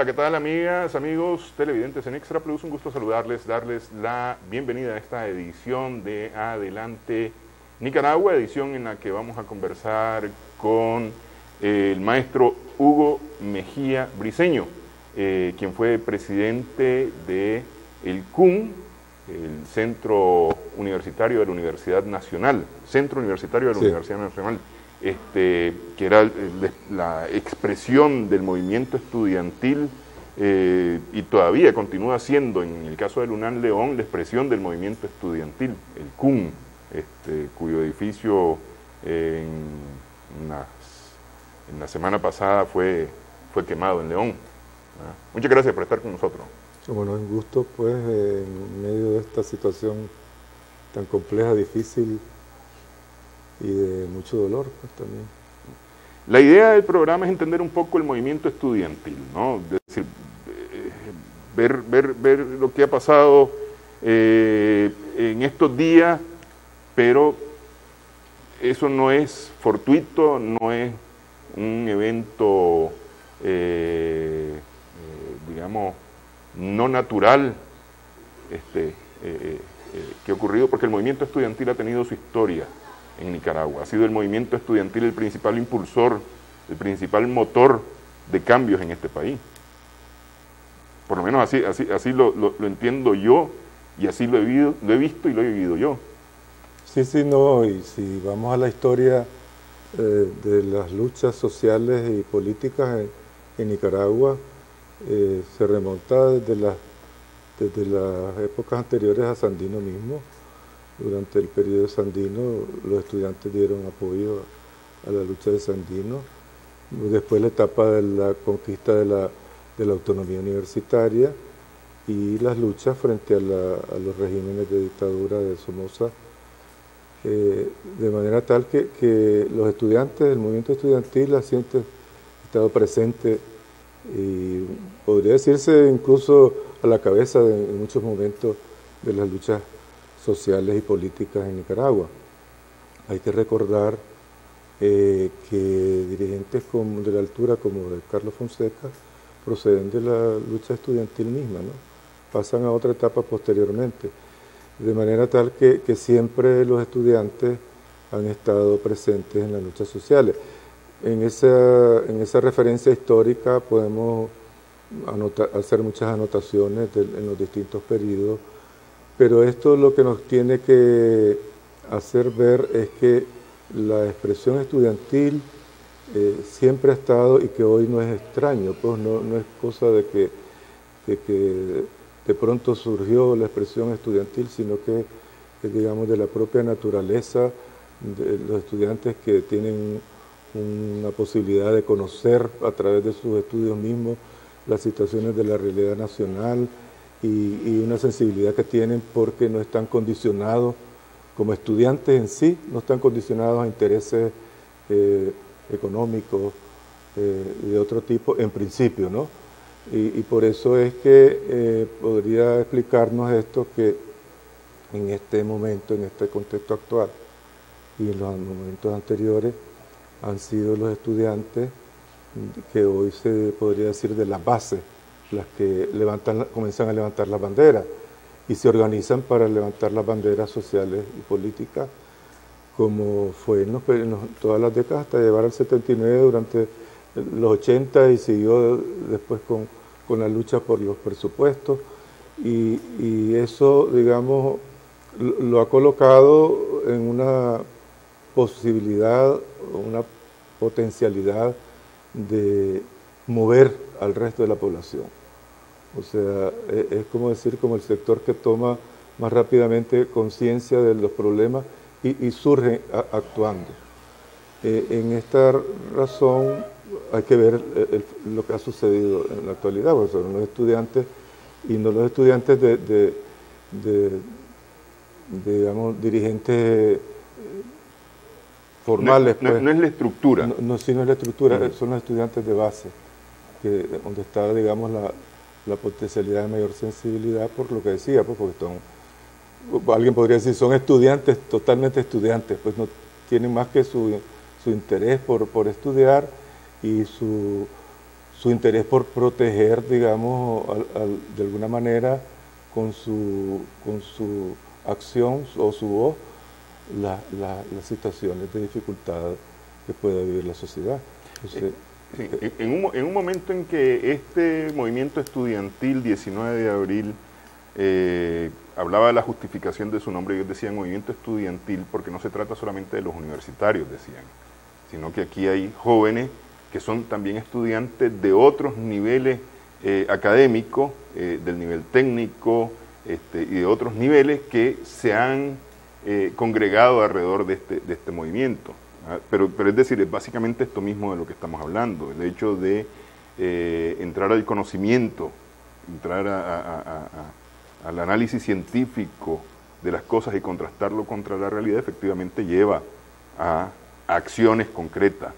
Hola, ¿qué tal amigas, amigos televidentes en Extra Plus? Un gusto saludarles, darles la bienvenida a esta edición de Adelante Nicaragua, edición en la que vamos a conversar con el maestro Hugo Mejía Briceño, quien fue presidente de el CUN, el Centro Universitario de la Universidad Nacional, Universidad Nacional, que era la expresión del movimiento estudiantil y todavía continúa siendo, en el caso del UNAM León, la expresión del movimiento estudiantil, el CUN, cuyo edificio en la semana pasada fue quemado en León. Muchas gracias por estar con nosotros. Bueno, un gusto, pues, en medio de esta situación tan compleja, difícil y de mucho dolor, pues, también. La idea del programa es entender un poco el movimiento estudiantil, ¿no? Es decir, ver lo que ha pasado en estos días, pero eso no es fortuito, no es un evento, digamos, no natural que ha ocurrido, porque el movimiento estudiantil ha tenido su historia en Nicaragua. Ha sido el movimiento estudiantil el principal impulsor, el principal motor de cambios en este país. Por lo menos así lo entiendo yo, y así lo he visto y lo he vivido yo. Sí, no, y si vamos a la historia de las luchas sociales y políticas en Nicaragua, se remonta desde las épocas anteriores a Sandino mismo. Durante el periodo sandino, los estudiantes dieron apoyo a la lucha de Sandino. Después la etapa de la conquista de la autonomía universitaria y las luchas frente a los regímenes de dictadura de Somoza, de manera tal que los estudiantes, el movimiento estudiantil ha siempre estado presente y podría decirse incluso a la cabeza en muchos momentos de las luchas sociales y políticas en Nicaragua. Hay que recordar que dirigentes de la altura como de Carlos Fonseca proceden de la lucha estudiantil misma, ¿no? Pasan a otra etapa posteriormente, de manera tal que siempre los estudiantes han estado presentes en las luchas sociales. En esa referencia histórica podemos hacer muchas anotaciones en los distintos periodos, pero esto lo que nos tiene que hacer ver es que la expresión estudiantil siempre ha estado, y que hoy no es extraño, pues no es cosa de que de pronto surgió la expresión estudiantil, sino que digamos de la propia naturaleza de los estudiantes que tienen una posibilidad de conocer a través de sus estudios mismos las situaciones de la realidad nacional y una sensibilidad que tienen porque no están condicionados, como estudiantes en sí, no están condicionados a intereses económicos de otro tipo, en principio, ¿no? Y por eso es que podría explicarnos esto, que en este momento, en este contexto actual y en los momentos anteriores, han sido los estudiantes que hoy se podría decir de la base, las que comienzan a levantar las banderas y se organizan para levantar las banderas sociales y políticas, como fue en todas las décadas hasta llegar al 79, durante los 80, y siguió después con la lucha por los presupuestos, y eso, digamos, lo ha colocado en una posibilidad, una potencialidad de mover al resto de la población. O sea, es como decir, como el sector que toma más rápidamente conciencia de los problemas y surge actuando. En esta razón hay que ver lo que ha sucedido en la actualidad, porque son los estudiantes, y no los estudiantes digamos, dirigentes formales. No es la estructura. No es la estructura, son los estudiantes de base, donde está, digamos, la potencialidad de mayor sensibilidad, por lo que decía, pues, porque alguien podría decir, son estudiantes, totalmente estudiantes, pues no tienen más que su interés por estudiar y su su interés por proteger, digamos, de alguna manera con su acción o su voz las situaciones de dificultad que pueda vivir la sociedad. Entonces, sí, en un momento en que este movimiento estudiantil, 19 de abril, hablaba de la justificación de su nombre, ellos decían movimiento estudiantil porque no se trata solamente de los universitarios, decían, sino que aquí hay jóvenes que son también estudiantes de otros niveles académicos, del nivel técnico y de otros niveles que se han congregado alrededor de este movimiento. Pero es decir, es básicamente esto mismo de lo que estamos hablando, el hecho de entrar al conocimiento, entrar al análisis científico de las cosas y contrastarlo contra la realidad, efectivamente lleva a acciones concretas.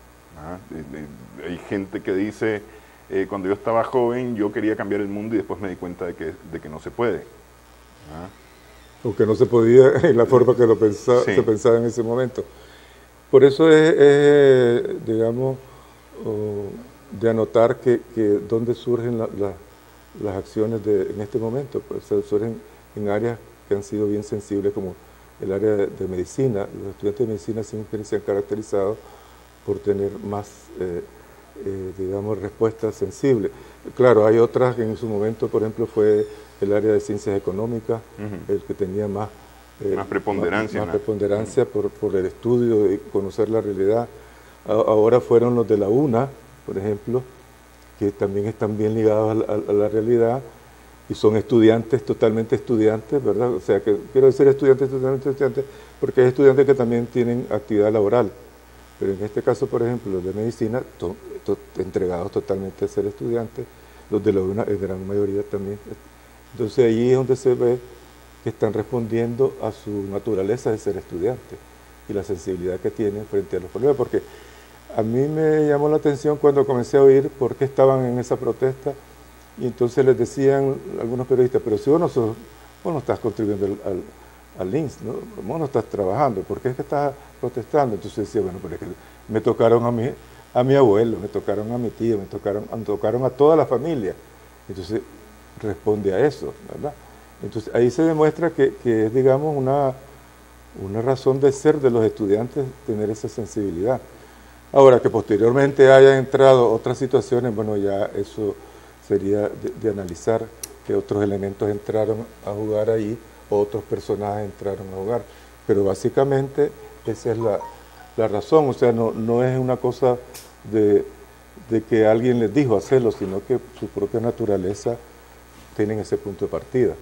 Hay gente que dice, cuando yo estaba joven yo quería cambiar el mundo y después me di cuenta de que no se puede. O que no se podía en la forma que Sí. se pensaba en ese momento. Por eso es digamos, de anotar que dónde surgen las acciones en este momento. Pues surgen en áreas que han sido bien sensibles, como el área de medicina. Los estudiantes de medicina siempre se han caracterizado por tener más, digamos, respuestas sensibles. Claro, hay otras que en su momento, por ejemplo, fue el área de ciencias económicas, el que tenía más preponderancia. Más preponderancia por el estudio y conocer la realidad. Ahora fueron los de la UNA, por ejemplo, que también están bien ligados a la realidad y son estudiantes, totalmente estudiantes, ¿verdad? O sea, que quiero decir estudiantes, totalmente estudiantes, porque hay estudiantes que también tienen actividad laboral. Pero en este caso, por ejemplo, los de medicina, entregados totalmente a ser estudiantes, los de la UNA, en gran mayoría también. Entonces ahí es donde se ve que están respondiendo a su naturaleza de ser estudiantes y la sensibilidad que tienen frente a los problemas, porque a mí me llamó la atención cuando comencé a oír por qué estaban en esa protesta, y entonces les decían algunos periodistas, pero si vos no estás contribuyendo al INS, ¿no? Vos no estás trabajando, ¿por qué es que estás protestando? Entonces decía, bueno, pero es que me tocaron a mi abuelo, me tocaron a mi tío, me tocaron a toda la familia. Entonces responde a eso, ¿verdad? Entonces ahí se demuestra que es, digamos, una razón de ser de los estudiantes tener esa sensibilidad. Ahora, que posteriormente hayan entrado otras situaciones, bueno, ya eso sería de analizar que otros elementos entraron a jugar ahí, otros personajes entraron a jugar, pero básicamente esa es la razón. O sea, no es una cosa de que alguien les dijo hacerlo, sino que su propia naturaleza tienen ese punto de partida.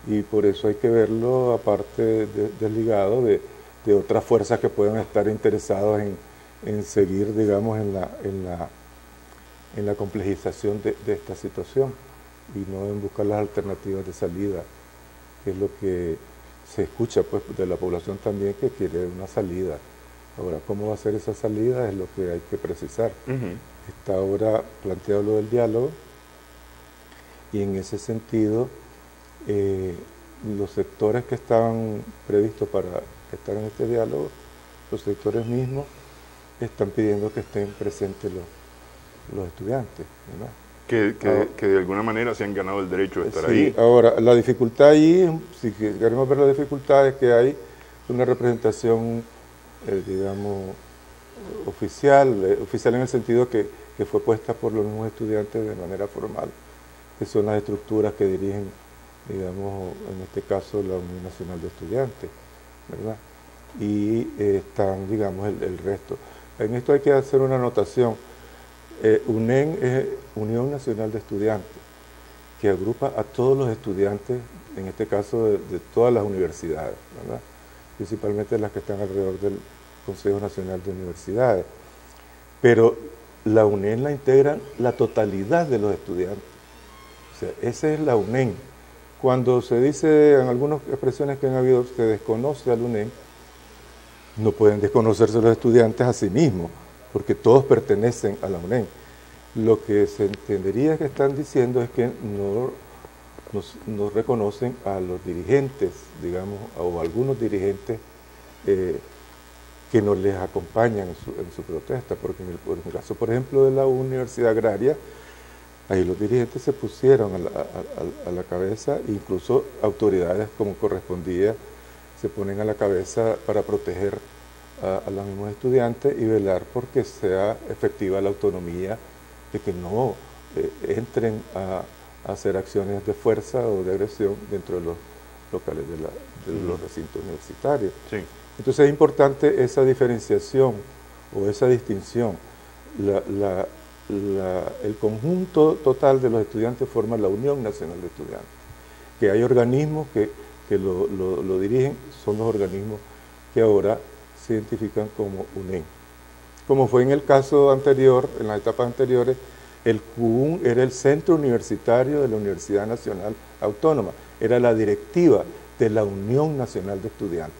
Y por eso hay que verlo aparte desligado de otras fuerzas que puedan estar interesados en seguir, digamos, en la complejización de esta situación y no en buscar las alternativas de salida, que es lo que se escucha pues de la población también, que quiere una salida. Ahora, ¿cómo va a ser esa salida? Es lo que hay que precisar. Está ahora planteado lo del diálogo, y en ese sentido los sectores que estaban previstos para estar en este diálogo, los sectores mismos están pidiendo que estén presentes los estudiantes, ¿verdad? Que de alguna manera se han ganado el derecho de estar sí, ahí. Ahora, la dificultad ahí, si queremos ver la dificultad, es que hay una representación, digamos, oficial en el sentido que fue puesta por los mismos estudiantes de manera formal, que son las estructuras que dirigen, digamos, en este caso la Unión Nacional de Estudiantes, ¿verdad? Y están, digamos, el resto. En esto hay que hacer una anotación. UNEN es Unión Nacional de Estudiantes, que agrupa a todos los estudiantes, en este caso de todas las universidades, ¿verdad? Principalmente las que están alrededor del Consejo Nacional de Universidades. Pero la UNEN la integran la totalidad de los estudiantes. O sea, esa es la UNEN. Cuando se dice en algunas expresiones que han habido, se desconoce al UNEN, no pueden desconocerse los estudiantes a sí mismos, porque todos pertenecen a la UNEN. Lo que se entendería que están diciendo es que no reconocen a los dirigentes, digamos, o algunos dirigentes que nos les acompañan en su protesta, porque en el caso, por ejemplo, de la Universidad Agraria, ahí los dirigentes se pusieron a la cabeza, incluso autoridades como correspondía, se ponen a la cabeza para proteger a los mismos estudiantes y velar porque sea efectiva la autonomía, de que no entren a hacer acciones de fuerza o de agresión dentro de los locales de los recintos universitarios. Sí. Entonces es importante esa diferenciación o esa distinción. El conjunto total de los estudiantes forma la Unión Nacional de Estudiantes, que hay organismos que lo dirigen, son los organismos que ahora se identifican como UNEN. Como fue en el caso anterior, en las etapas anteriores, el CUN era el Centro Universitario de la Universidad Nacional Autónoma, era la directiva de la Unión Nacional de Estudiantes.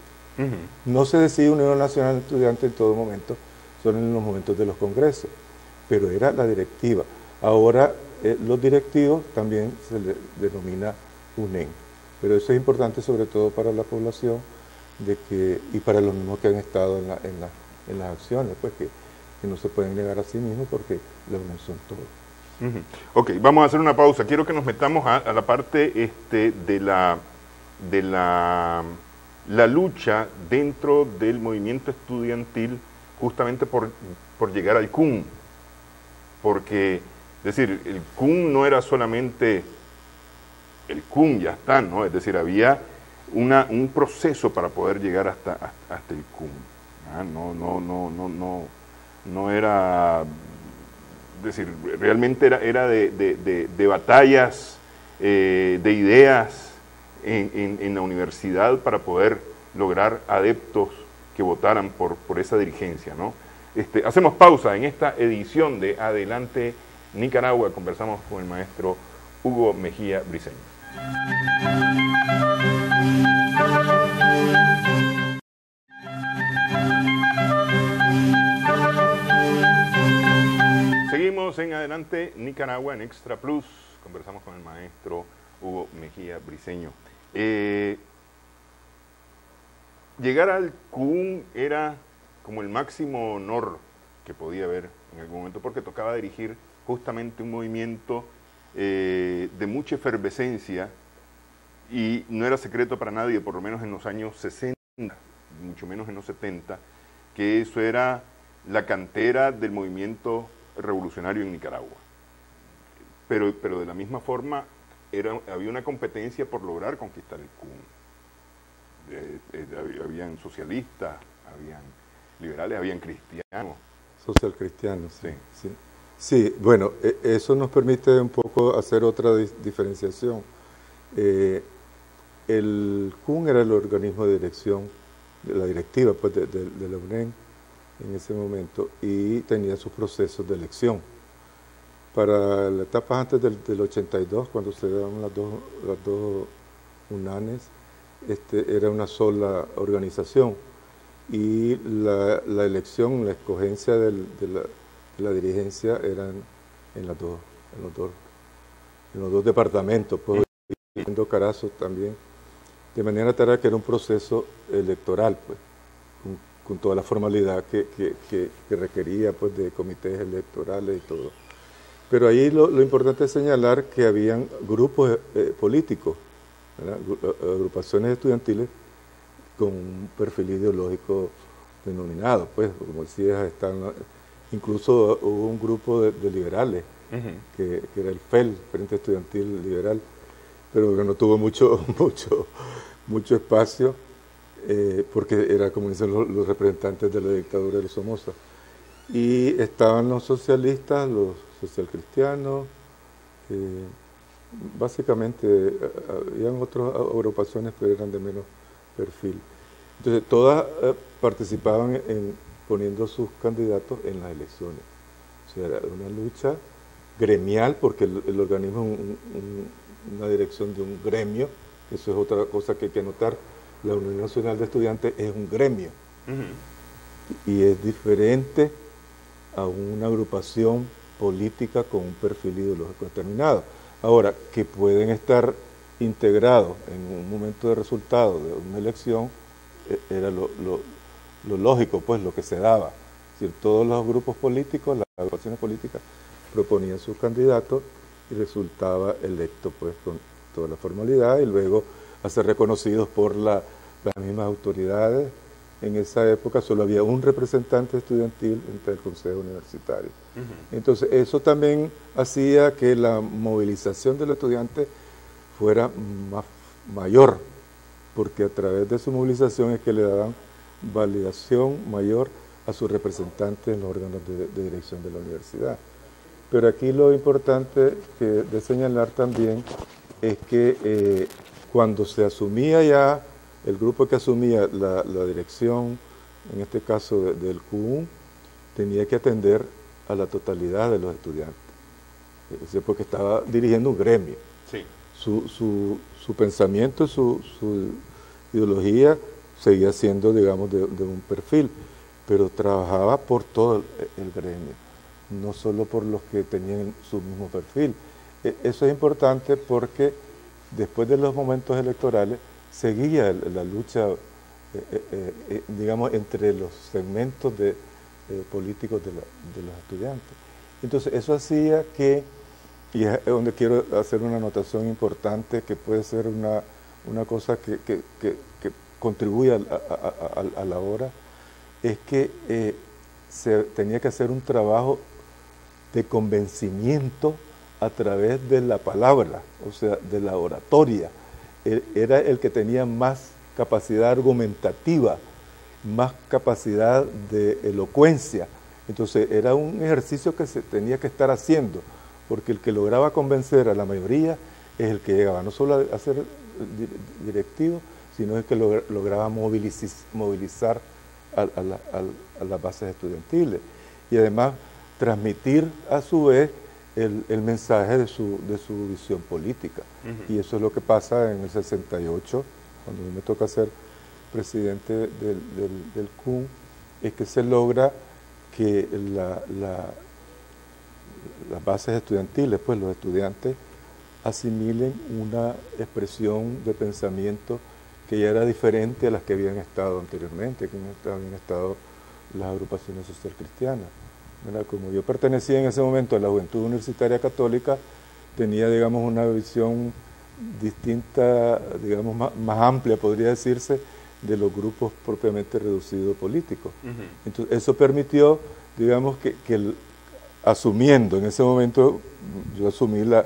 No se decide Unión Nacional de Estudiantes en todo momento, solo en los momentos de los congresos, pero era la directiva. Ahora los directivos también se le denomina UNEN, pero eso es importante sobre todo para la población y para los mismos que han estado en las acciones, pues que no se pueden negar a sí mismos porque la UNEN son todos. Ok, vamos a hacer una pausa. Quiero que nos metamos a la parte de la lucha dentro del movimiento estudiantil justamente por llegar al CUN. Porque, es decir, el CUN no era solamente el CUN, ya está, ¿no? Es decir, había un proceso para poder llegar hasta el CUN. No era, es decir, realmente era de batallas, de ideas en la universidad para poder lograr adeptos que votaran por esa dirigencia, ¿no? Hacemos pausa en esta edición de Adelante Nicaragua. Conversamos con el maestro Hugo Mejía Briceño. Seguimos en Adelante Nicaragua en Extra Plus. Conversamos con el maestro Hugo Mejía Briceño. Llegar al CUN era como el máximo honor que podía haber en algún momento, porque tocaba dirigir justamente un movimiento de mucha efervescencia, y no era secreto para nadie, por lo menos en los años 60, mucho menos en los 70, que eso era la cantera del movimiento revolucionario en Nicaragua. Pero de la misma forma había una competencia por lograr conquistar el CUN. Habían socialistas, habían liberales, habían cristianos. Social cristianos, sí. Sí, bueno, eso nos permite un poco hacer otra diferenciación. El CUN era el organismo de dirección, la directiva pues, de la UNEN en ese momento, y tenía sus procesos de elección. Para la etapa antes del 82, cuando se daban las dos UNANES, era una sola organización, y la elección, la escogencia de la dirigencia eran en los dos departamentos, pues, incluyendo Carazo también, de manera tal que era un proceso electoral, pues, con toda la formalidad que requería, pues, de comités electorales y todo. Pero ahí lo importante es señalar que habían grupos políticos, ¿verdad? Agrupaciones estudiantiles con un perfil ideológico denominado, pues, como decías, incluso hubo un grupo de liberales, que era el FEL, Frente Estudiantil Liberal, pero que no tuvo mucho espacio, porque era, como dicen los representantes de la dictadura de Somoza. Y estaban los socialistas, los socialcristianos, básicamente habían otras agrupaciones, pero eran de menos perfil. Entonces todas participaban en poniendo sus candidatos en las elecciones. O sea, era una lucha gremial, porque el organismo es una dirección de un gremio. Eso es otra cosa que hay que notar. La Unión Nacional de Estudiantes es un gremio, y es diferente a una agrupación política con un perfil ideológico determinado. Ahora, que pueden estar integrados en un momento de resultado de una elección, era lo lógico, pues, lo que se daba. Es decir, todos los grupos políticos, las agrupaciones políticas, proponían sus candidatos y resultaba electo pues con toda la formalidad y luego a ser reconocidos por las mismas autoridades. En esa época solo había un representante estudiantil entre el Consejo Universitario. Entonces eso también hacía que la movilización de los estudiantes fuera mayor, porque a través de su movilización es que le daban validación mayor a sus representantes en los órganos de dirección de la universidad. Pero aquí lo importante de señalar también es que cuando se asumía ya, el grupo que asumía la dirección, en este caso del QU, tenía que atender a la totalidad de los estudiantes, porque estaba dirigiendo un gremio. Sí. Su pensamiento, su ideología seguía siendo, digamos, de un perfil, pero trabajaba por todo el gremio, no solo por los que tenían su mismo perfil. Eso es importante porque después de los momentos electorales seguía la lucha, digamos, entre los segmentos políticos de los estudiantes. Entonces eso hacía que, y es donde quiero hacer una anotación importante que puede ser una cosa que contribuye a la hora, es que se tenía que hacer un trabajo de convencimiento a través de la palabra, o sea, de la oratoria. Era el que tenía más capacidad argumentativa, más capacidad de elocuencia. Entonces era un ejercicio que se tenía que estar haciendo, porque el que lograba convencer a la mayoría es el que llegaba no solo a ser directivo, sino el que lograba movilizar a las bases estudiantiles y además transmitir a su vez el mensaje de su visión política. Y eso es lo que pasa en el 68, cuando a mí me toca ser presidente del CUN, es que se logra que las bases estudiantiles, pues los estudiantes, asimilen una expresión de pensamiento que ya era diferente a las que habían estado anteriormente, que habían estado las agrupaciones social cristianas. Como yo pertenecía en ese momento a la Juventud Universitaria Católica, tenía, digamos, una visión distinta, digamos, más amplia, podría decirse, de los grupos propiamente reducidos políticos. Entonces, eso permitió, digamos, que asumiendo, en ese momento yo asumí la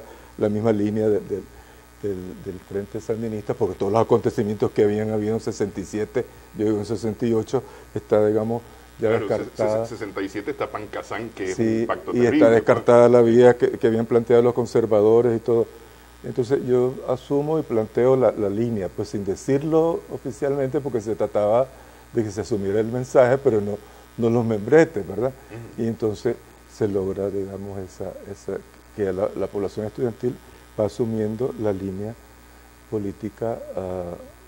misma línea del Frente Sandinista, porque todos los acontecimientos que habían habido en 67, yo digo en 68, está, digamos, ya claro, descartada. 67 está Pancasán, que sí, es un pacto y terrible. Está descartada la vía que habían planteado los conservadores y todo. Entonces yo asumo y planteo la línea, pues sin decirlo oficialmente, porque se trataba de que se asumiera el mensaje, pero no los membretes, ¿verdad? Y entonces se logra, digamos, que la población estudiantil va asumiendo la línea política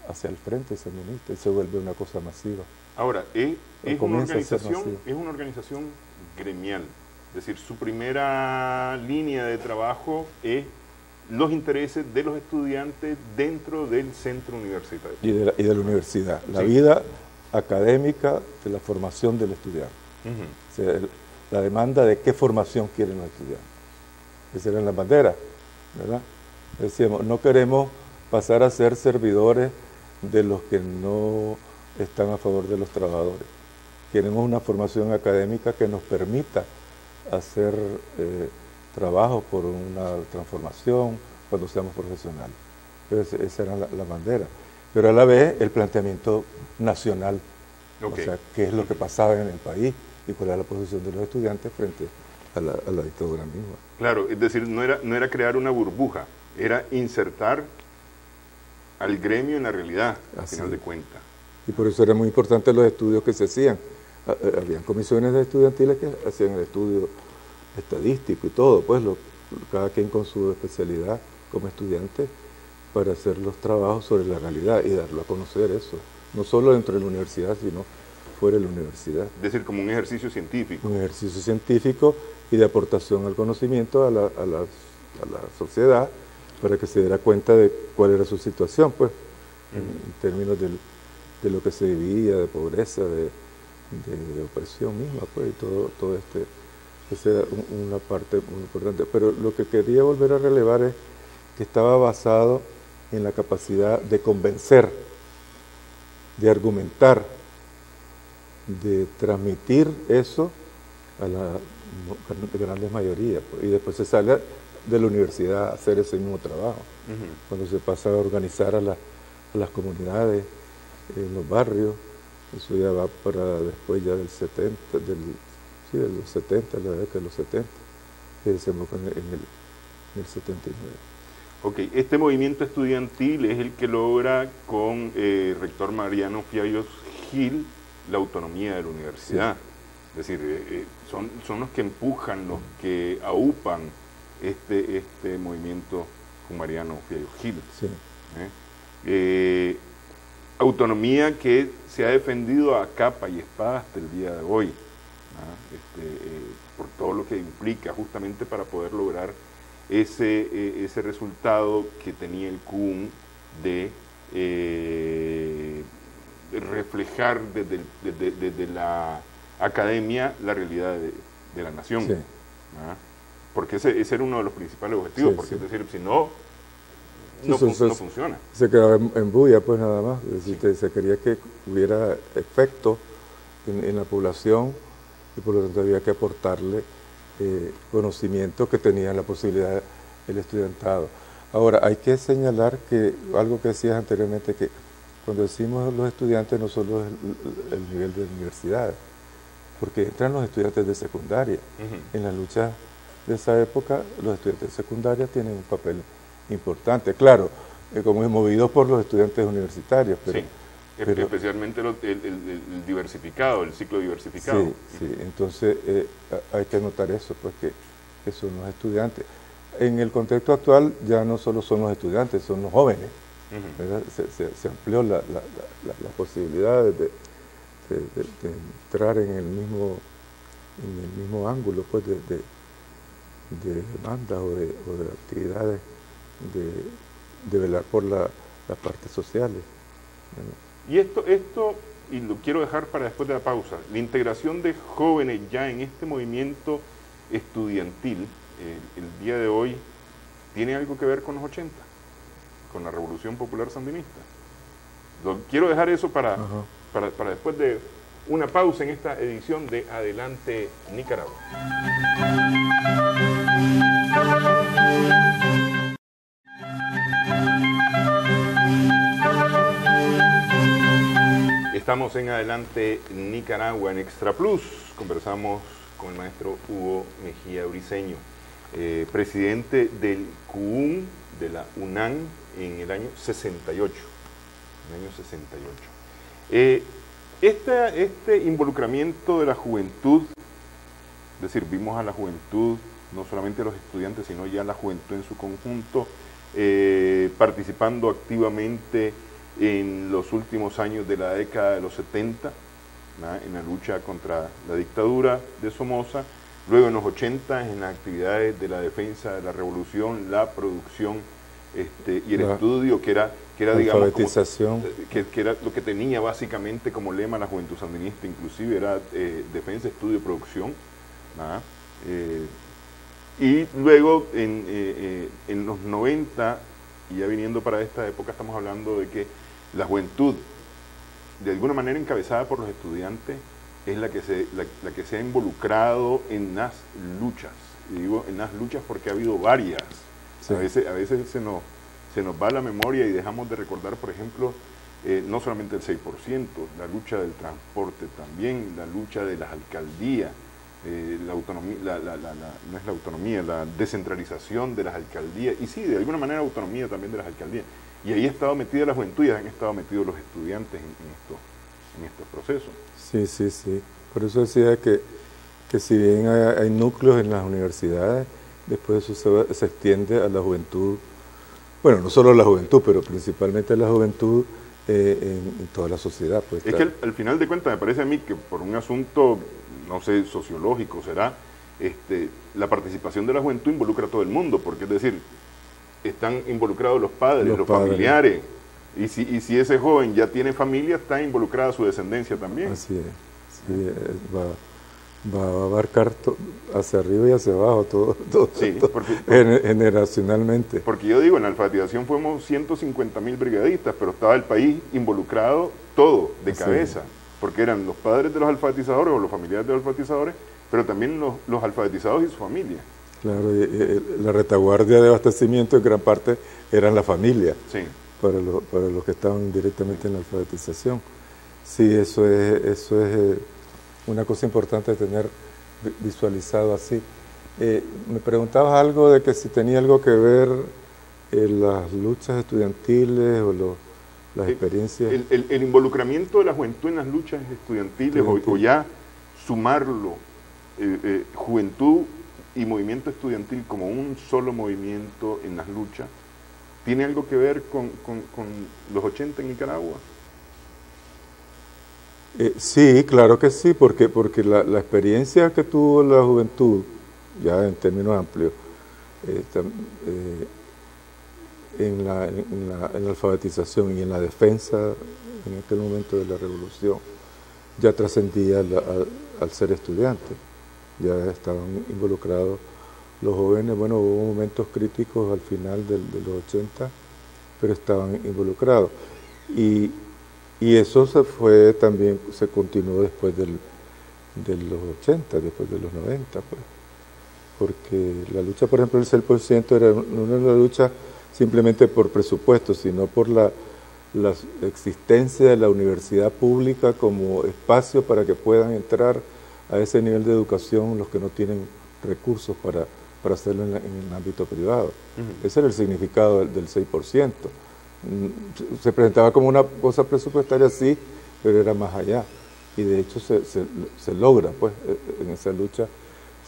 hacia el Frente Sandinista y se vuelve una cosa masiva. Ahora, es una organización gremial, es decir, su primera línea de trabajo es los intereses de los estudiantes dentro del centro universitario. Y de la universidad, la vida académica de la formación del estudiante. O sea, la demanda de qué formación quieren los estudiantes. Esa era la bandera, ¿verdad? Decíamos, no queremos pasar a ser servidores de los que no están a favor de los trabajadores. Queremos una formación académica que nos permita hacer trabajo por una transformación cuando seamos profesionales. Entonces, esa era la bandera. Pero a la vez el planteamiento nacional, o sea, qué es lo que pasaba en el país y cuál era la posición de los estudiantes frente a la dictadura misma. Claro, es decir, no era crear una burbuja, era insertar al gremio en la realidad, al final de cuentas. Y por eso eran muy importantes los estudios que se hacían. Habían comisiones estudiantiles que hacían el estudio estadístico y todo, pues cada quien con su especialidad como estudiante para hacer los trabajos sobre la realidad y darlo a conocer eso, no solo dentro de la universidad, sino fuera de la universidad. Es decir, como un ejercicio científico. Un ejercicio científico y de aportación al conocimiento a la sociedad para que se diera cuenta de cuál era su situación, pues, en términos de lo que se vivía, de pobreza, de opresión misma, pues, y todo este Esa era una parte muy importante. Pero lo que quería volver a relevar es que estaba basado en la capacidad de convencer, de argumentar, de transmitir eso a la grandes mayoría. Y después se sale de la universidad a hacer ese mismo trabajo. Cuando se pasa a organizar a las comunidades, en los barrios, eso ya va para después ya del 70, de los 70, la década de los 70, que desemboca en el 79. Ok, este movimiento estudiantil es el que logra con el rector Mariano Fiallos Gil la autonomía de la universidad. Sí. Es decir, son los que empujan, los que aupan este movimiento con Mariano Fiallos Gil. Sí. Autonomía que se ha defendido a capa y espada hasta el día de hoy, por todo lo que implica justamente para poder lograr ese resultado que tenía el CUUN de reflejar desde la academia la realidad de la nación. Sí. Porque ese era uno de los principales objetivos, sí, porque sí. Es decir, si no, no funciona. Se quedaba en bulla, pues nada más. Es decir, sí. Se quería que hubiera efecto en la población y por lo tanto había que aportarle conocimientos que tenían la posibilidad del estudiantado. Ahora, hay que señalar que algo que decías anteriormente, que cuando decimos los estudiantes no solo es el nivel de universidad, porque entran los estudiantes de secundaria. En la lucha de esa época, los estudiantes de secundaria tienen un papel importante, claro, como es movido por los estudiantes universitarios, pero, sí, pero especialmente el diversificado, el ciclo diversificado. Sí, sí, entonces hay que notar eso, pues que son los estudiantes. En el contexto actual ya no solo son los estudiantes, son los jóvenes. Se amplió la posibilidad de entrar en el mismo ángulo, pues, de demandas o de actividades de velar por las partes sociales. Y esto, y lo quiero dejar para después de la pausa, la integración de jóvenes ya en este movimiento estudiantil, el día de hoy, ¿tiene algo que ver con los 80? Con la Revolución Popular Sandinista. Quiero dejar eso para después de una pausa en esta edición de Adelante Nicaragua. Estamos en Adelante Nicaragua en Extra Plus. Conversamos con el maestro Hugo Mejía Briceño, presidente del CUUN de la UNAM en el año 68. Este involucramiento de la juventud, es decir, vimos a la juventud, no solamente a los estudiantes, sino ya la juventud en su conjunto, participando activamente en los últimos años de la década de los 70, en la lucha contra la dictadura de Somoza, luego en los 80 en las actividades de la defensa de la revolución, la producción y el estudio, que era digamos, que era lo que tenía básicamente como lema la Juventud Sandinista, inclusive era defensa, estudio y producción. Y luego en los 90, y ya viniendo para esta época, estamos hablando de que la juventud, de alguna manera encabezada por los estudiantes, es la que se ha involucrado en las luchas. Y digo en las luchas porque ha habido varias. Sí. A veces se nos va la memoria y dejamos de recordar, por ejemplo, no solamente el 6%, la lucha del transporte también, la lucha de las alcaldías, la autonomía, no es la autonomía, la descentralización de las alcaldías, y sí, de alguna manera autonomía también de las alcaldías. Y ahí ha estado metida la juventud y han estado metidos los estudiantes en estos procesos. Sí. Por eso decía que si bien hay núcleos en las universidades, después eso se extiende a la juventud, bueno, no solo a la juventud, pero principalmente a la juventud en toda la sociedad. Pues, es que al final de cuentas me parece a mí que por un asunto, no sé, sociológico será, la participación de la juventud involucra a todo el mundo, porque es decir, están involucrados los padres, los familiares, y si ese joven ya tiene familia, está involucrada su descendencia también. Así es, sí, va a abarcar hacia arriba y hacia abajo, todo, Sí, todo generacionalmente. Porque yo digo, en la alfabetización fuimos 150.000 brigadistas, pero estaba el país involucrado todo, de cabeza, porque eran los padres de los alfabetizadores o los familiares de los alfabetizadores, pero también los alfabetizados y su familia. Claro, la retaguardia de abastecimiento en gran parte eran la familia, Sí. para los que estaban directamente en la alfabetización. Sí, eso es una cosa importante de tener visualizado así. Me preguntabas algo de que si tenía algo que ver las luchas estudiantiles o las experiencias. El involucramiento de la juventud en las luchas estudiantiles o ya sumarlo, juventud y movimiento estudiantil como un solo movimiento en las luchas, ¿tiene algo que ver con los 80 en Nicaragua? Sí, claro que sí, porque la experiencia que tuvo la juventud, ya en términos amplios, en la alfabetización y en la defensa en aquel momento de la revolución, ya trascendía al ser estudiante, ya estaban involucrados los jóvenes. Bueno, hubo momentos críticos al final de los 80, pero estaban involucrados. Y eso se continuó después de los 80, después de los 90, pues. Porque la lucha, por ejemplo, del 6% era una lucha simplemente por presupuesto, sino por la existencia de la universidad pública como espacio para que puedan entrar a ese nivel de educación los que no tienen recursos para hacerlo en el ámbito privado. Ese era el significado del 6%. Se presentaba como una cosa presupuestaria, sí, pero era más allá. Y de hecho se logra, pues, en esa lucha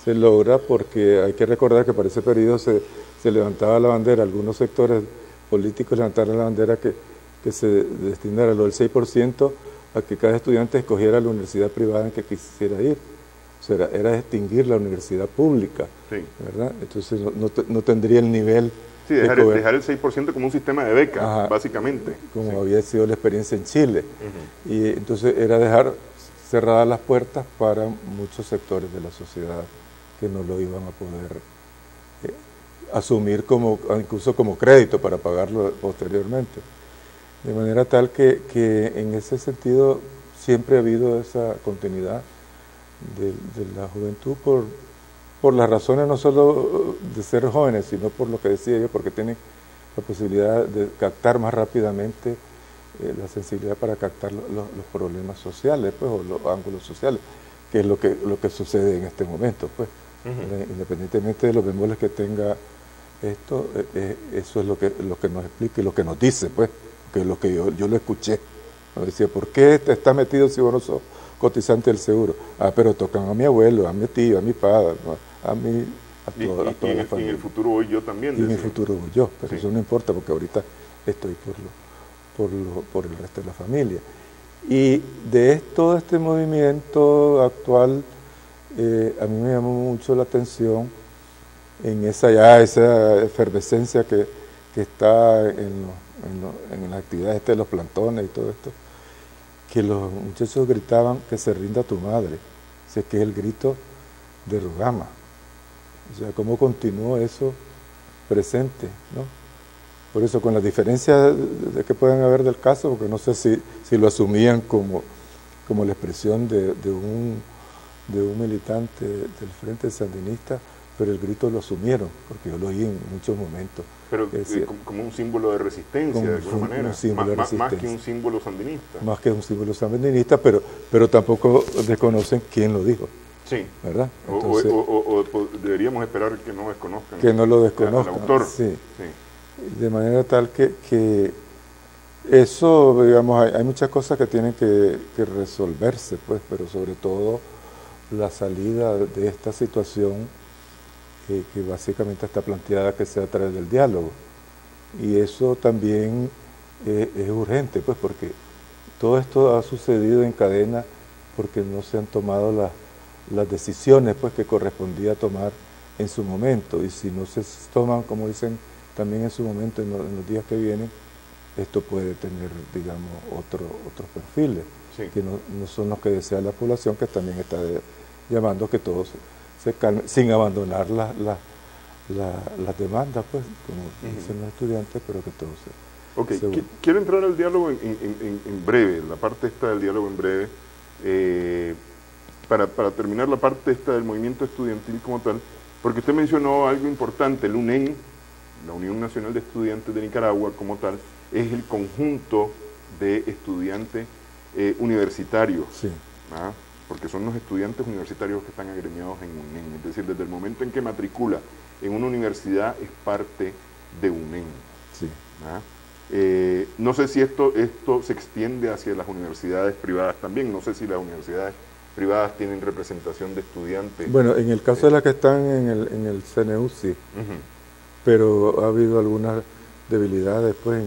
se logra, porque hay que recordar que para ese periodo se levantaba la bandera, algunos sectores políticos levantaron la bandera que se destinara lo del 6% a que cada estudiante escogiera la universidad privada en que quisiera ir. O sea, era extinguir la universidad pública, sí, ¿verdad? Entonces no tendría el nivel. Sí, dejar el 6% como un sistema de becas, ajá, básicamente. Como sí, había sido la experiencia en Chile. Y entonces era dejar cerradas las puertas para muchos sectores de la sociedad que no lo iban a poder asumir incluso como crédito para pagarlo posteriormente. De manera tal que en ese sentido siempre ha habido esa continuidad de la juventud por las razones no solo de ser jóvenes, sino por lo que decía yo, porque tienen la posibilidad de captar más rápidamente la sensibilidad para captar los problemas sociales, pues, o los ángulos sociales, que es lo que sucede en este momento, pues. Independientemente de los bemoles que tenga esto, eso es lo que nos explica y lo que nos dice, pues, que es lo que yo lo escuché. Nos decía, ¿por qué te estás metido si vos no sos cotizante del seguro? Pero tocan a mi abuelo, a mi tío, a mi padre, a toda la familia. Y en el futuro voy yo también. Y en el futuro voy yo, pero sí, eso no importa, porque ahorita estoy por el resto de la familia. Y de todo este movimiento actual, a mí me llamó mucho la atención en esa efervescencia que está en las actividades de los plantones y todo esto, que los muchachos gritaban que se rinda tu madre, o sea, que es el grito de Rugama. O sea, cómo continuó eso presente, ¿no? Por eso, con las diferencias de que pueden haber del caso, porque no sé si lo asumían como la expresión de un militante del Frente Sandinista, pero el grito lo asumieron, porque yo lo oí en muchos momentos. Pero como un símbolo de resistencia, de alguna manera, más que un símbolo sandinista. Más que un símbolo sandinista, pero tampoco desconocen quién lo dijo. Sí. ¿Verdad? Entonces, o deberíamos esperar que no desconozcan. Que no lo desconozcan. Al autor. Sí. Sí. De manera tal que eso, digamos, hay muchas cosas que tienen que resolverse, pues, pero sobre todo la salida de esta situación que básicamente está planteada que sea a través del diálogo. Y eso también es urgente, pues, porque todo esto ha sucedido en cadena porque no se han tomado las decisiones, pues, que correspondía tomar en su momento. Y si no se toman, como dicen también en su momento, en los días que vienen, esto puede tener, digamos, otros perfiles, sí, que no son los que desea la población, que también está llamando a que todo se calme, sin abandonar las demandas, pues, como dicen los estudiantes, pero que todo se quiero entrar al diálogo en breve, la parte esta del diálogo en breve, para terminar la parte esta del movimiento estudiantil como tal, porque usted mencionó algo importante, el UNEN, la Unión Nacional de Estudiantes de Nicaragua como tal, es el conjunto de estudiantes universitarios, sí. Porque son los estudiantes universitarios que están agremiados en UNEN, es decir, desde el momento en que matricula en una universidad es parte de UNEN. Sí. No sé si esto se extiende hacia las universidades privadas también, no sé si las universidades privadas tienen representación de estudiantes. Bueno, en el caso de las que están en el CNU sí, pero ha habido algunas debilidades pues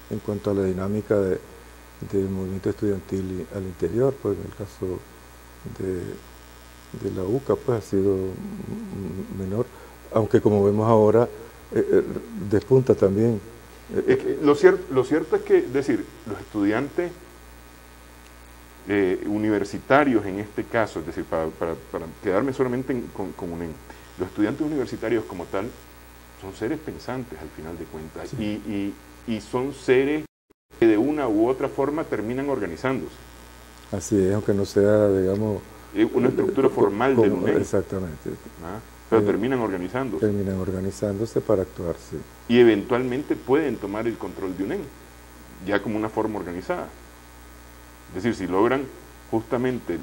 en cuanto a la dinámica del movimiento estudiantil al interior, pues en el caso de la UCA pues ha sido menor, aunque como vemos ahora despunta también. Lo cierto es que, es decir, los estudiantes universitarios en este caso, es decir, para quedarme solamente con UNEN, los estudiantes universitarios como tal son seres pensantes al final de cuentas, sí. y son seres que de una u otra forma terminan organizándose. Así es, aunque no sea, digamos, una estructura formal del UNEN. Exactamente. Pero terminan organizándose. Terminan organizándose para actuar, sí. Y eventualmente pueden tomar el control de UNEN, ya como una forma organizada. Es decir, si logran justamente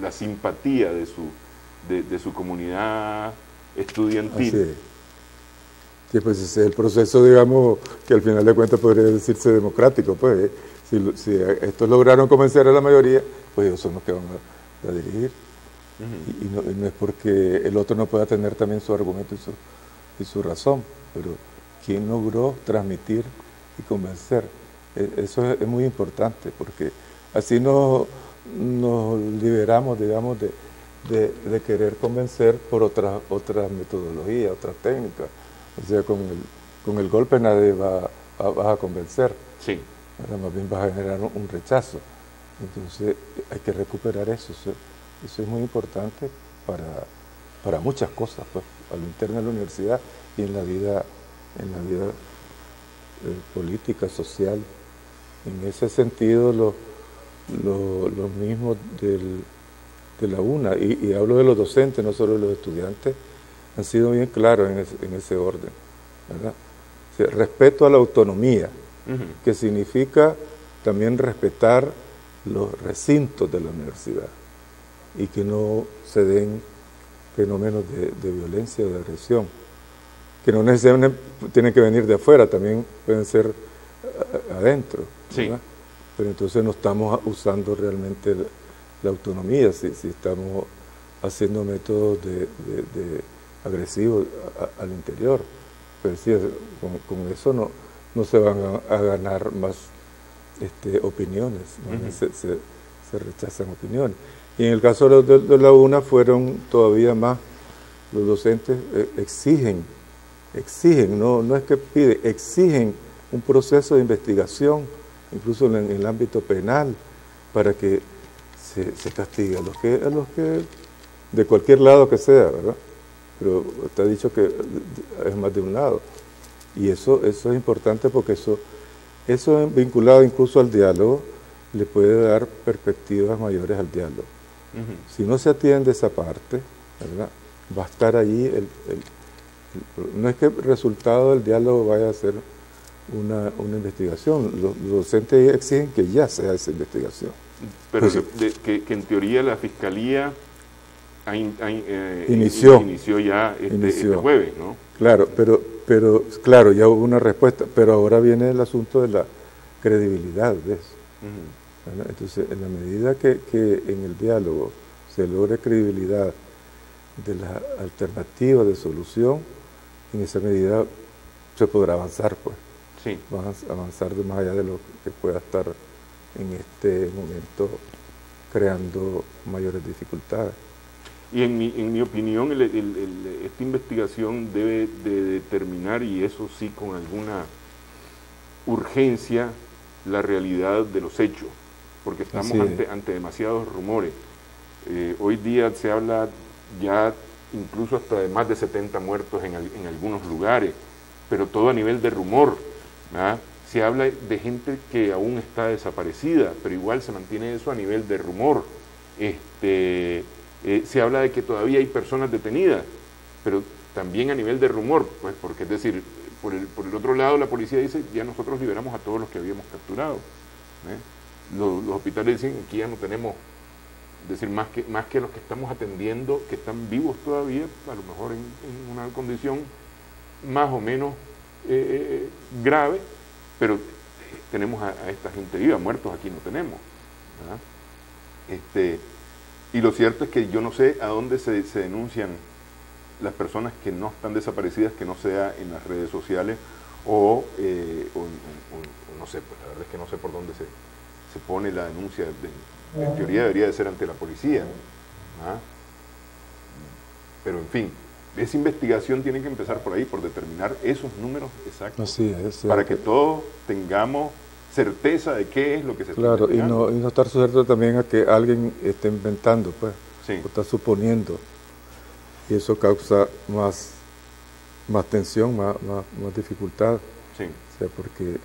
la simpatía de su comunidad estudiantil. Así es. Sí, pues ese es el proceso, digamos, que al final de cuentas podría decirse democrático, pues. Si estos lograron convencer a la mayoría, pues ellos son los que van a dirigir. Y no es porque el otro no pueda tener también su argumento y su razón, pero ¿quién logró transmitir y convencer? Eso es muy importante, porque así nos liberamos, digamos, de querer convencer por otras metodologías, otras técnicas. O sea, con el golpe nadie va a convencer. Sí. Más bien va a generar un rechazo. Entonces hay que recuperar eso. Eso es muy importante para muchas cosas, pues, a lo interno de la universidad y en la vida política, social. En ese sentido, lo mismo de la UNA, y hablo de los docentes, no solo de los estudiantes, han sido bien claros en ese orden, ¿verdad? O sea, respeto a la autonomía, que significa también respetar los recintos de la universidad y que no se den fenómenos de violencia o de agresión, que no necesariamente tienen que venir de afuera, también pueden ser adentro, ¿verdad? Sí. Pero entonces no estamos usando realmente la autonomía, si estamos haciendo métodos de agresivos al interior. Pero sí, con eso no se van a ganar más opiniones, ¿no? Se rechazan opiniones. Y en el caso de la UNA fueron todavía más, los docentes exigen, no es que piden, exigen un proceso de investigación, incluso en el ámbito penal, para que se castigue a los que de cualquier lado que sea, ¿verdad? Pero te ha dicho que es más de un lado. Y eso es importante porque eso vinculado incluso al diálogo, le puede dar perspectivas mayores al diálogo. Si no se atiende esa parte, ¿verdad?, va a estar allí no es que el resultado del diálogo vaya a ser una investigación. Los docentes exigen que ya sea esa investigación. Pero que en teoría la Fiscalía inició ya este jueves, ¿no? Claro, pero claro, ya hubo una respuesta, pero ahora viene el asunto de la credibilidad de eso. Entonces, en la medida que en el diálogo se logre credibilidad de las alternativas de solución, en esa medida se podrá avanzar, pues. Sí. Vamos a avanzar de más allá de lo que pueda estar en este momento creando mayores dificultades. Y en mi opinión, esta investigación debe de determinar, y eso sí con alguna urgencia, la realidad de los hechos, porque estamos ante demasiados rumores. Hoy día se habla ya incluso hasta de más de 70 muertos en algunos lugares, pero todo a nivel de rumor, ¿verdad? Se habla de gente que aún está desaparecida, pero igual se mantiene eso a nivel de rumor. Se habla de que todavía hay personas detenidas, pero también a nivel de rumor, pues porque es decir, por el otro lado la policía dice, ya nosotros liberamos a todos los que habíamos capturado. Los hospitales dicen, aquí ya no tenemos, es decir, más que los que estamos atendiendo, que están vivos todavía, a lo mejor en una condición más o menos grave, pero tenemos a esta gente viva, muertos aquí no tenemos, ¿verdad? Y lo cierto es que yo no sé a dónde se denuncian las personas que no están desaparecidas, que no sea en las redes sociales o no sé, pues la verdad es que no sé por dónde se pone la denuncia. En teoría debería de ser ante la policía, ¿verdad? Pero en fin, esa investigación tiene que empezar por ahí, por determinar esos números exactos. Así es, para que todos tengamos certeza de qué es lo que se está investigando. Claro, y no estar sujeto también a que alguien esté inventando, pues, sí, o está suponiendo. Y eso causa más tensión, más dificultad. Sí. O sea, porque...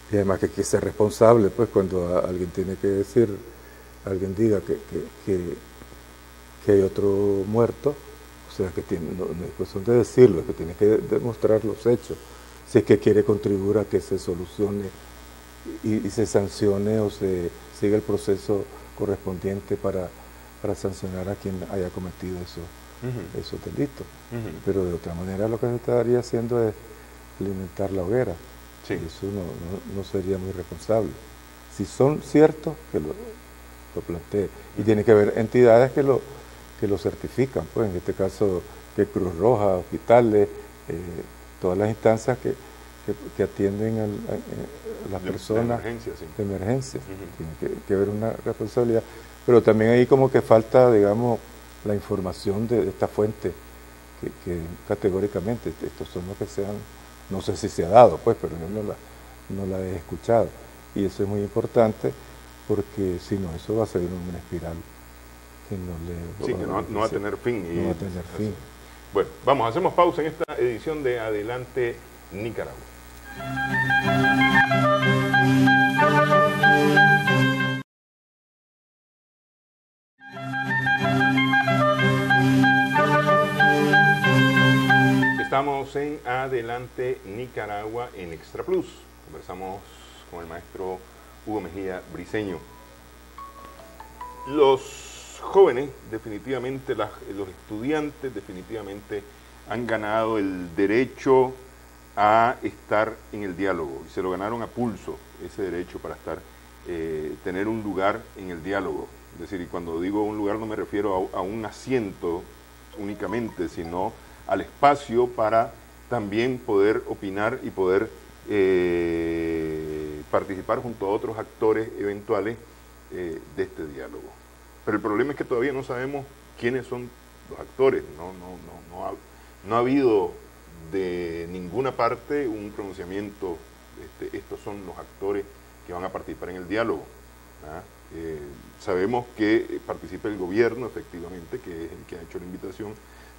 Y además que hay que ser responsable, pues, cuando alguien tiene que decir, alguien diga que hay otro muerto, o sea, que no es cuestión de decirlo, es que tiene que demostrar los hechos, si es que quiere contribuir a que se solucione y se sancione o se siga el proceso correspondiente para sancionar a quien haya cometido esos delitos. Pero de otra manera lo que se estaría haciendo es alimentar la hoguera. Sí. Y eso no sería muy responsable. Si son ciertos, que lo plantee. Y tiene que haber entidades que lo certifican, pues en este caso que Cruz Roja, hospitales, todas las instancias que atienden a las personas de emergencia. Tiene que haber una responsabilidad. Pero también ahí como que falta, digamos, la información de esta fuente, que categóricamente estos son los que se han, no sé si se ha dado, pues, pero yo no la he escuchado. Y eso es muy importante porque si no, eso va a ser una espiral que no va a tener fin. No va a tener fin. Bueno, vamos, hacemos pausa en esta edición de Adelante Nicaragua. Estamos en Adelante Nicaragua en Extra Plus. Conversamos con el maestro Hugo Mejía Briceño. Los jóvenes, definitivamente, los estudiantes, definitivamente han ganado el derecho a estar en el diálogo y se lo ganaron a pulso, ese derecho para tener un lugar en el diálogo. Es decir, y cuando digo un lugar no me refiero a un asiento únicamente, sino al espacio para también poder opinar y poder participar junto a otros actores eventuales de este diálogo. Pero el problema es que todavía no sabemos quiénes son los actores. No ha habido de ninguna parte un pronunciamiento, estos son los actores que van a participar en el diálogo. Sabemos que participa el gobierno, efectivamente, que es el que ha hecho la invitación.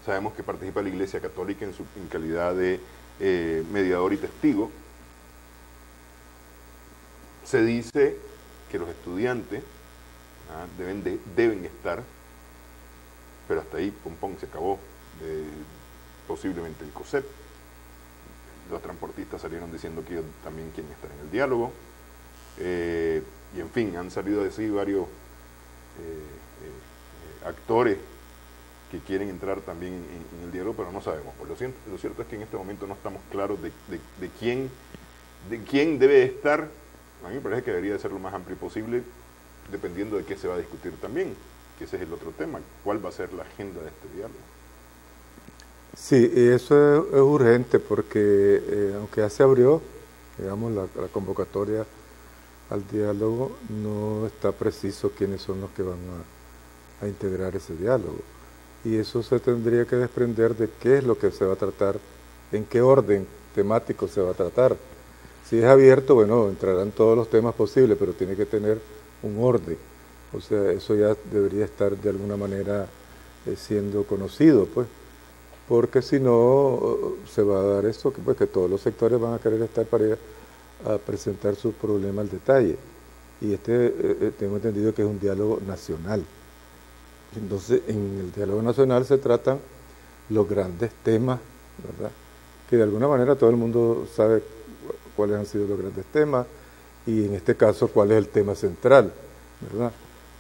Sabemos que participa la Iglesia Católica en calidad de mediador y testigo. Se dice que los estudiantes deben estar, pero hasta ahí, pom, se acabó. Posiblemente el COSEP. Los transportistas salieron diciendo que ellos también quieren estar en el diálogo. Y en fin, han salido de sí varios actores que quieren entrar también en el diálogo, pero no sabemos. Pues lo cierto es que en este momento no estamos claros de quién debe estar. A mí me parece que debería de ser lo más amplio posible, dependiendo de qué se va a discutir también, que ese es el otro tema, cuál va a ser la agenda de este diálogo. Sí, y eso es urgente porque aunque ya se abrió, digamos, la convocatoria al diálogo, no está preciso quiénes son los que van a integrar ese diálogo. Y eso se tendría que desprender de qué es lo que se va a tratar, en qué orden temático se va a tratar. Si es abierto, bueno, entrarán todos los temas posibles, pero tiene que tener un orden. O sea, eso ya debería estar de alguna manera siendo conocido, pues, porque si no se va a dar esto, que, pues, que todos los sectores van a querer estar para ir a presentar su problema al detalle. Y tengo entendido que es un diálogo nacional. Entonces, en el diálogo nacional se tratan los grandes temas, ¿verdad? Que de alguna manera todo el mundo sabe cuáles han sido los grandes temas y en este caso cuál es el tema central, ¿verdad?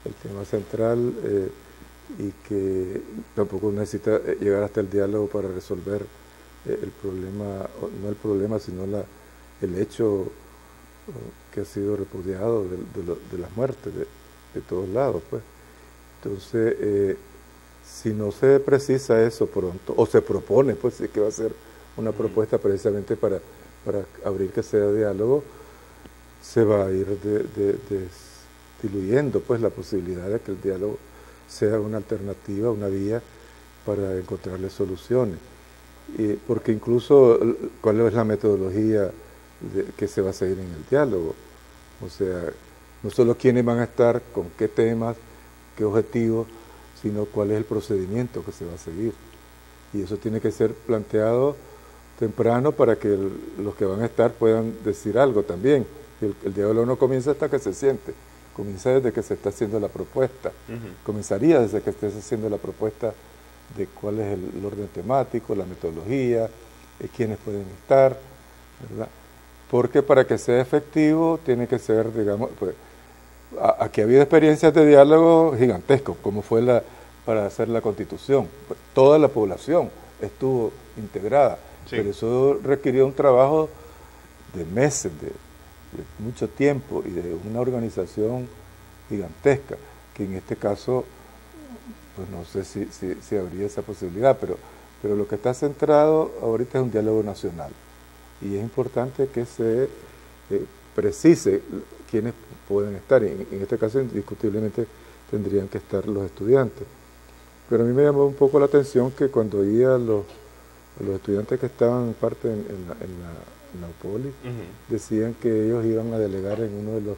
El tema central y que tampoco necesita llegar hasta el diálogo para resolver el problema, no el problema, sino el hecho que ha sido repudiado de las muertes de todos lados, pues. Entonces, si no se precisa eso pronto, o se propone, pues sí que va a ser una propuesta precisamente para abrir que sea diálogo, se va a ir diluyendo pues la posibilidad de que el diálogo sea una alternativa, una vía para encontrarle soluciones. Porque incluso, ¿cuál es la metodología que se va a seguir en el diálogo? O sea, no solo quiénes van a estar, con qué temas, qué objetivos, sino cuál es el procedimiento que se va a seguir. Y eso tiene que ser planteado temprano para que los que van a estar puedan decir algo también. El diálogo no comienza hasta que se siente, comienza desde que se está haciendo la propuesta. Comenzaría desde que estés haciendo la propuesta de cuál es el orden temático, la metodología, quiénes pueden estar, ¿verdad? Porque para que sea efectivo tiene que ser, digamos, pues, aquí ha habido experiencias de diálogo gigantescos, como fue para hacer la Constitución. Pues, toda la población estuvo integrada, sí, pero eso requirió un trabajo de meses, de mucho tiempo y de una organización gigantesca, que en este caso, pues no sé si habría esa posibilidad, pero lo que está centrado ahorita es un diálogo nacional. Y es importante que se precise quiénes pueden estar. En este caso, indiscutiblemente, tendrían que estar los estudiantes. Pero a mí me llamó un poco la atención que cuando oía a los estudiantes que estaban parte en la UPOLI, decían que ellos iban a delegar en uno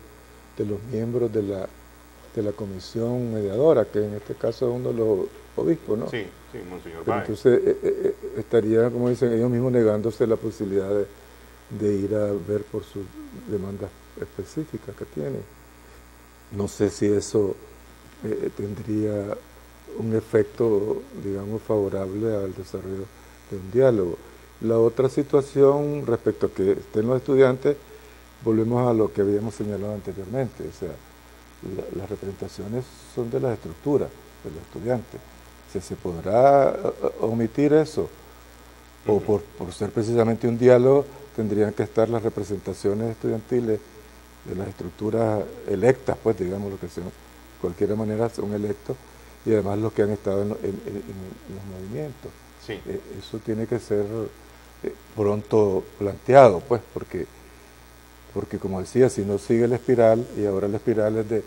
de los miembros de la comisión mediadora, que en este caso es uno de los obispos, ¿no? Sí, sí, Monseñor Pero Báez. entonces estaría, como dicen, ellos mismos negándose la posibilidad de ir a ver por sus demandas específicas que tienen. No sé si eso tendría un efecto, digamos, favorable al desarrollo de un diálogo. La otra situación respecto a que estén los estudiantes, volvemos a lo que habíamos señalado anteriormente, o sea, las representaciones son de las estructuras de los estudiantes. ¿Se podrá omitir eso? O por ser precisamente un diálogo, tendrían que estar las representaciones estudiantiles de las estructuras electas, pues digamos lo que sean, de cualquier manera son electos, y además los que han estado en los movimientos. Sí. Eso tiene que ser pronto planteado, pues, porque como decía, si no sigue la espiral, y ahora la espiral es de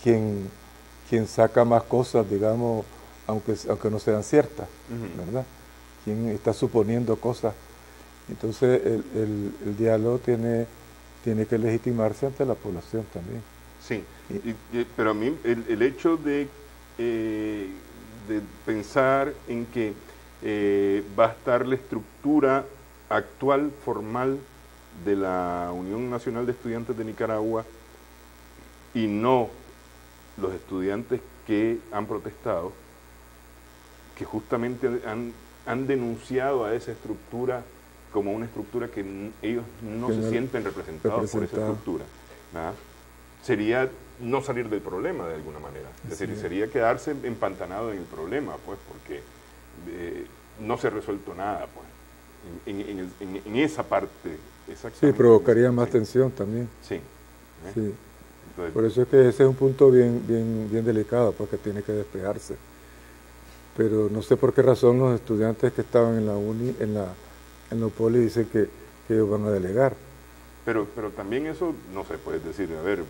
quien saca más cosas, digamos, aunque no sean ciertas, ¿verdad? Quien está suponiendo cosas. Entonces el diálogo tiene que legitimarse ante la población también. Sí, pero a mí el hecho de pensar en que va a estar la estructura actual, formal, de la Unión Nacional de Estudiantes de Nicaragua y no los estudiantes que han protestado, que justamente han denunciado a esa estructura como una estructura que ellos no se sienten representados por esa estructura, ¿verdad? Sería no salir del problema de alguna manera, es decir, sería quedarse empantanado en el problema, pues, porque no se ha resuelto nada, pues, en esa parte. Sí, provocaría más tensión también. Sí. Sí. Entonces, por eso es que ese es un punto bien delicado, porque tiene que despejarse. Pero no sé por qué razón los estudiantes que estaban en la UPOLI dicen que ellos van a delegar. Pero también eso, no se puede decir, a ver,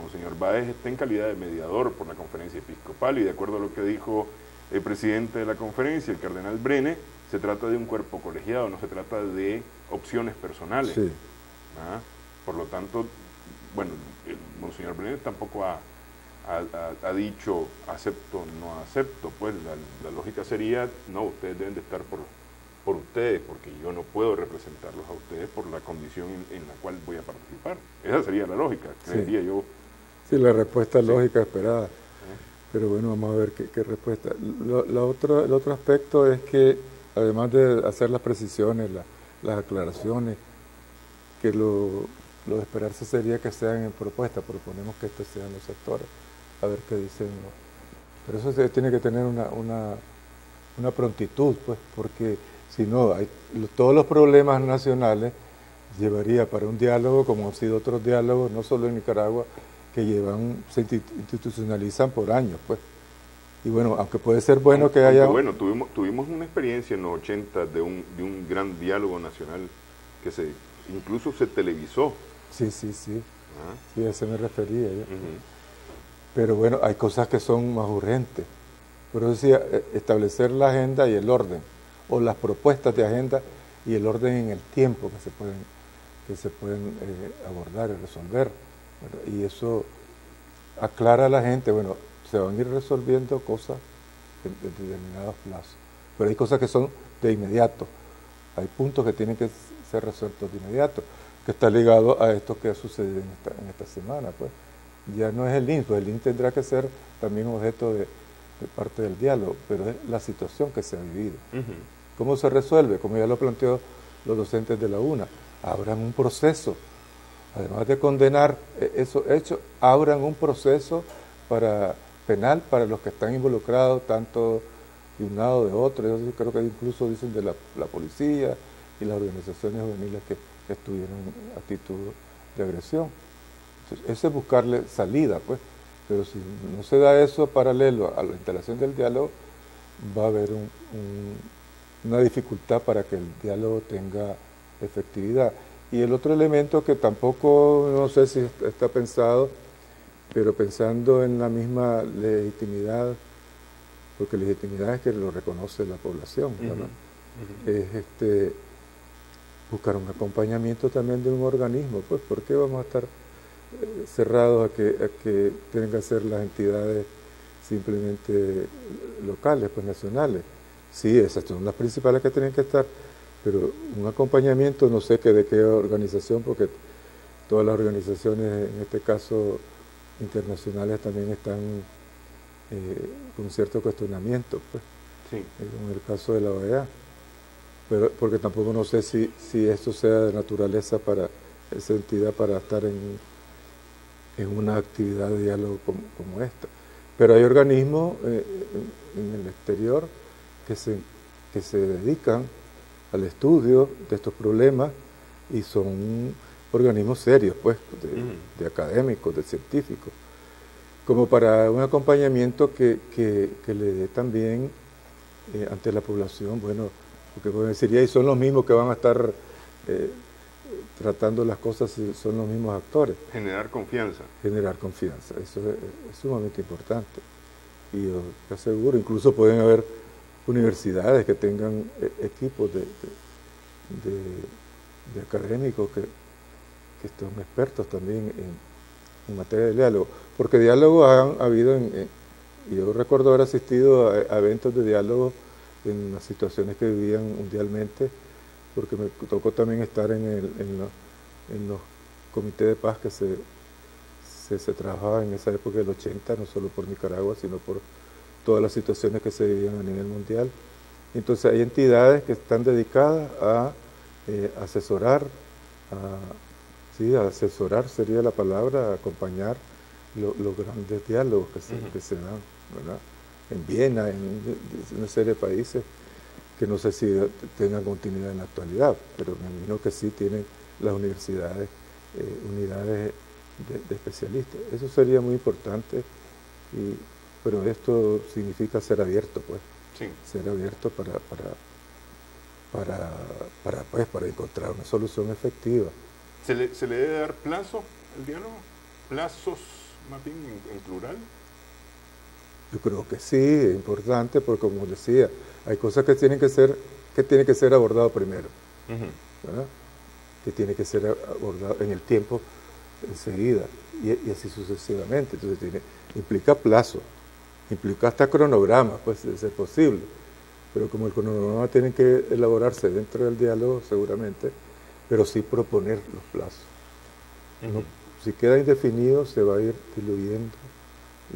Monseñor Báez está en calidad de mediador por la conferencia episcopal y de acuerdo a lo que dijo el presidente de la conferencia, el cardenal Brene, se trata de un cuerpo colegiado, no se trata de opciones personales. Sí. Por lo tanto, bueno, el Monseñor Brene tampoco ha ha dicho acepto, no acepto, pues la lógica sería, no, ustedes deben de estar por ustedes, porque yo no puedo representarlos a ustedes por la condición en la cual voy a participar. Esa sería la lógica, creería yo. Sí, la respuesta lógica esperada. Pero bueno, vamos a ver qué respuesta. El otro aspecto es que, además de hacer las precisiones, las aclaraciones, que lo de esperarse sería que sean en propuesta, proponemos que estos sean los sectores, a ver qué dicen. Pero eso tiene que tener una prontitud, pues, porque si no, todos los problemas nacionales llevaría para un diálogo, como han sido otros diálogos, no solo en Nicaragua, que se institucionalizan por años, pues. Y bueno, aunque puede ser bueno que haya... Bueno, tuvimos una experiencia en los 80 de un gran diálogo nacional que incluso se televisó. Sí. Sí, a eso me refería yo. Pero bueno, hay cosas que son más urgentes. Por eso decía, establecer la agenda y el orden, o las propuestas de agenda y el orden en el tiempo que se pueden abordar y resolver. Y eso aclara a la gente, bueno, se van a ir resolviendo cosas en determinados plazos. Pero hay cosas que son de inmediato. Hay puntos que tienen que ser resueltos de inmediato, que está ligado a esto que ha sucedido en esta semana. Pues ya no es el INS, pues el INS tendrá que ser también objeto de parte del diálogo, pero es la situación que se ha vivido. ¿Cómo se resuelve? Como ya lo planteó los docentes de la UNA, abran un proceso. Además de condenar esos hechos, abran un proceso penal para los que están involucrados, tanto de un lado o de otro. Yo creo que incluso dicen de la policía y las organizaciones juveniles que estuvieron en actitud de agresión. Entonces, eso es buscarle salida, pues. Pero si no se da eso paralelo a la instalación del diálogo, va a haber una dificultad para que el diálogo tenga efectividad. Y el otro elemento que tampoco, no sé si está pensado, pero pensando en la misma legitimidad, porque legitimidad es que lo reconoce la población, ¿no? Es buscar un acompañamiento también de un organismo, pues, ¿por qué vamos a estar cerrados a que tengan que ser las entidades simplemente locales, pues nacionales? Sí, esas son las principales que tienen que estar, pero un acompañamiento, no sé de qué organización, porque todas las organizaciones, en este caso internacionales, también están con cierto cuestionamiento, pues, como en el caso de la OEA, pero porque tampoco no sé si esto sea de naturaleza para esa entidad para estar en una actividad de diálogo como esta. Pero hay organismos en el exterior que se dedican al estudio de estos problemas y son organismos serios, pues, de académicos, de científicos, como para un acompañamiento que le dé también ante la población, bueno, porque pueden decir, y son los mismos que van a estar tratando las cosas, son los mismos actores. Generar confianza. Generar confianza, eso es sumamente importante. Y yo te aseguro, incluso pueden haber universidades que tengan equipos de académicos que son expertos también en materia de diálogo, porque diálogos han habido, yo recuerdo haber asistido a eventos de diálogo en las situaciones que vivían mundialmente, porque me tocó también estar en los comités de paz que se trabajaba en esa época del 80, no solo por Nicaragua, sino por todas las situaciones que se vivían a nivel mundial. Entonces hay entidades que están dedicadas a asesorar, asesorar sería la palabra, acompañar los grandes diálogos que se dan, ¿verdad? En Viena, en una serie de países que no sé si tengan continuidad en la actualidad, pero me imagino que sí tienen las universidades, unidades de especialistas. Eso sería muy importante, pero esto significa ser abierto, pues. Sí. Ser abierto para encontrar una solución efectiva. ¿Se le debe dar plazo al diálogo? ¿Plazos más bien en plural? Yo creo que sí, es importante, porque como decía, hay cosas que tienen que ser abordado primero, ¿verdad? Que tiene que ser abordado en el tiempo enseguida. y así sucesivamente. Entonces implica plazo, implica hasta cronograma, pues de ser posible. Pero como el cronograma tiene que elaborarse dentro del diálogo seguramente, pero sí proponer los plazos. ¿No? Si queda indefinido, se va a ir diluyendo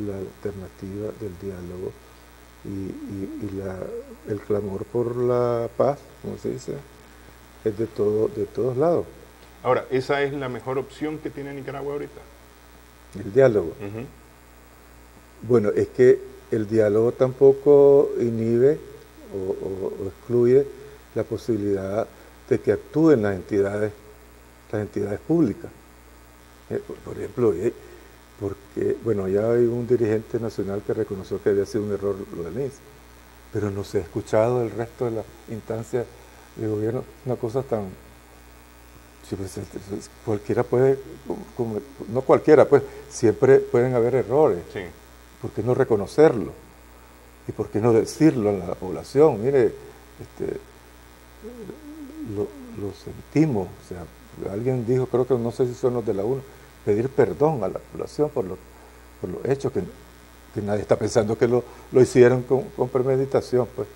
la alternativa del diálogo y el clamor por la paz, como se dice, es de todos lados. Ahora, ¿esa es la mejor opción que tiene Nicaragua ahorita? El diálogo. Bueno, es que el diálogo tampoco inhibe o excluye la posibilidad de que actúen las entidades públicas. Por ejemplo, porque, bueno, ya hay un dirigente nacional que reconoció que había sido un error lo del MINS, pero no se ha escuchado el resto de las instancias de gobierno, una cosa tan... Sí, pues, cualquiera puede, no cualquiera, pues siempre pueden haber errores. Sí. ¿Por qué no reconocerlo? ¿Y por qué no decirlo a la población? Mire, lo sentimos, o sea, alguien dijo, creo que no sé si son los de la UNO, pedir perdón a la población por los hechos, que nadie está pensando que lo hicieron con premeditación, pues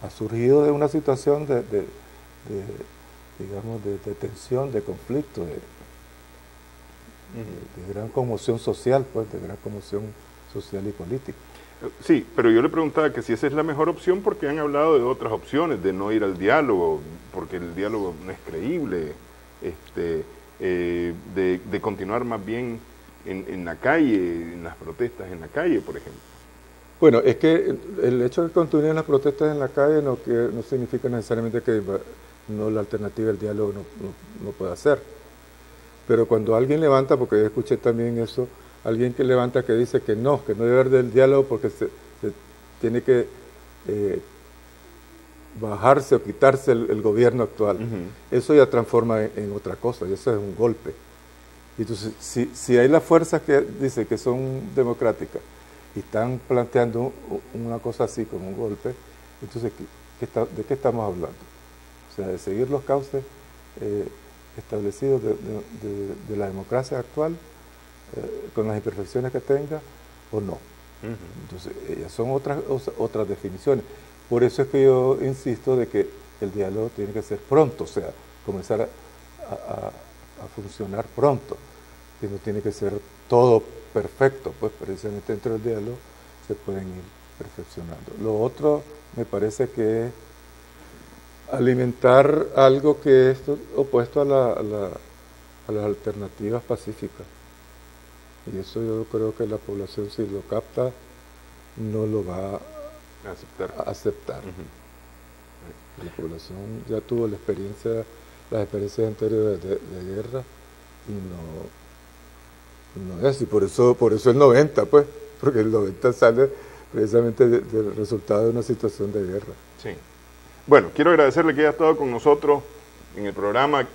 ha surgido de una situación digamos, de tensión, de conflicto, de gran conmoción social, pues, de gran conmoción social y política. Sí, pero yo le preguntaba que si esa es la mejor opción porque han hablado de otras opciones, de no ir al diálogo, porque el diálogo no es creíble, de continuar más bien en la calle, en las protestas en la calle, por ejemplo. Bueno, es que el hecho de que continúen las protestas en la calle no significa necesariamente que no la alternativa del diálogo no pueda ser. Pero cuando alguien levanta, porque yo escuché también eso, alguien que levanta que dice que no debe haber del diálogo porque se tiene que bajarse o quitarse el gobierno actual. Eso ya transforma en otra cosa, y eso es un golpe. Entonces, si hay las fuerzas que dicen que son democráticas y están planteando una cosa así como un golpe, entonces, ¿de qué estamos hablando? O sea, de seguir los cauces establecidos de la democracia actual, con las imperfecciones que tenga, o no. Entonces, ellas son otras definiciones. Por eso es que yo insisto de que el diálogo tiene que ser pronto, o sea, comenzar a funcionar pronto, que no tiene que ser todo perfecto, pues precisamente dentro del diálogo se pueden ir perfeccionando. Lo otro me parece que es alimentar algo que es opuesto a las alternativas pacíficas. Y eso yo creo que la población, si lo capta, no lo va a aceptar. La población ya tuvo las experiencias anteriores de guerra y no es, y por eso el 90, pues, porque el 90 sale precisamente del resultado de una situación de guerra. Sí. Bueno, quiero agradecerle que haya estado con nosotros en el programa,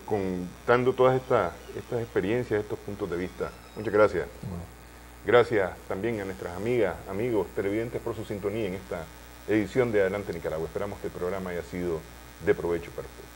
contando todas estas experiencias, estos puntos de vista. Muchas gracias. Bueno. Gracias también a nuestras amigas, amigos, televidentes por su sintonía en esta edición de Adelante Nicaragua. Esperamos que el programa haya sido de provecho para ustedes.